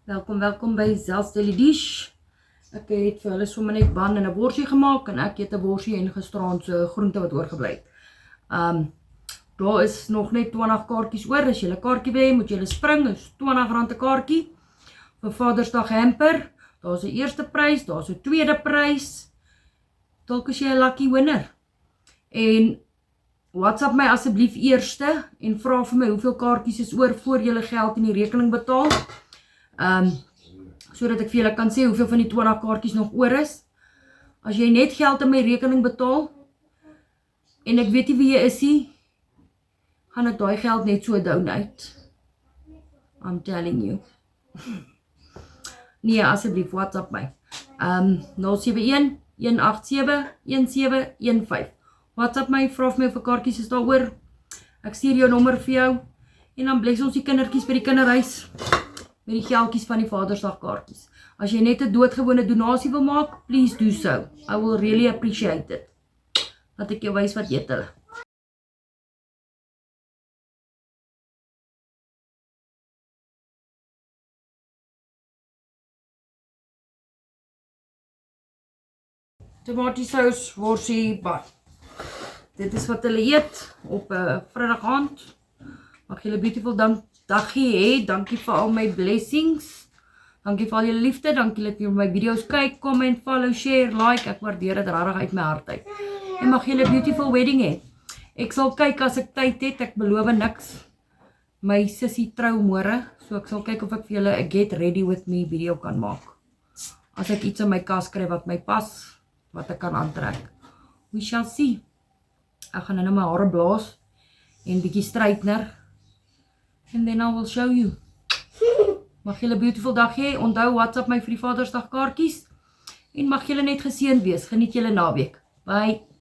Welkom by Zelfs Daily Dish. Ek het vir hulle sommer net ban en 'n worsie gemaak en ek het 'n worsie en gisteraand se groente wat oorgebly het. Daar is nog net 20 kaartjies oor. As jy 'n kaartjie wil hê, moet jy hulle spring. Is R20 'n kaartjie vir Vadersdag hamper. Daar's 'n eerste prys, daar's 'n tweede prys. Dalk is jy 'n lucky winner. En WhatsApp my asseblief eerste en vra vir my hoeveel kaartjies is oor voor jy hulle geld in die rekening betaal. Sodat ek vir julle kan sê hoeveel van die 20 kaartjies nog oor is. As jy net geld in my rekening betaal en ek weet nie wie jy is nie, gaan ek daai geld net so donate. I'm telling you. Nee, asseblief WhatsApp my. 071 187 1715. WhatsApp my, vra vir my of kaartjies is daaroor. Ek stuur jou nommer vir jou en dan bless ons die kindertjies by die kinderhuis met die geldjies van die Vadersdag kaartjies. As jy net 'n doodgewone donasie wil maak, please do so. I will really appreciate it. Laat ek jou wys wat eet hulle. Tomatiesous, worsie, bak. Dit is wat hulle eet op 'n Vrydag aand. Mag julle beautiful dagie hê. Dankie vir al my blessings. Dankie vir al julle liefde. Dankie dat julle my video's kyk, comment, follow, share, like. Ek waardeer dit regtig uit my hart uit. En mag julle beautiful wedding hê. Ek sal kyk as ek tyd het. Ek beloof niks. My sussie trou môre, so ek sal kyk of ek vir julle 'n get ready with me video kan maak. As ek iets in my kas kry wat my pas, wat ek kan aantrek. We shall see. Ek gaan nou my hare blaas en bietjie straightener. And then I will show you. Mag julle 'n beautiful dag hê. Onthou WhatsApp my vir die Vadersdag kaartjies. En mag julle net geseënd wees. Geniet julle naweek. Bye.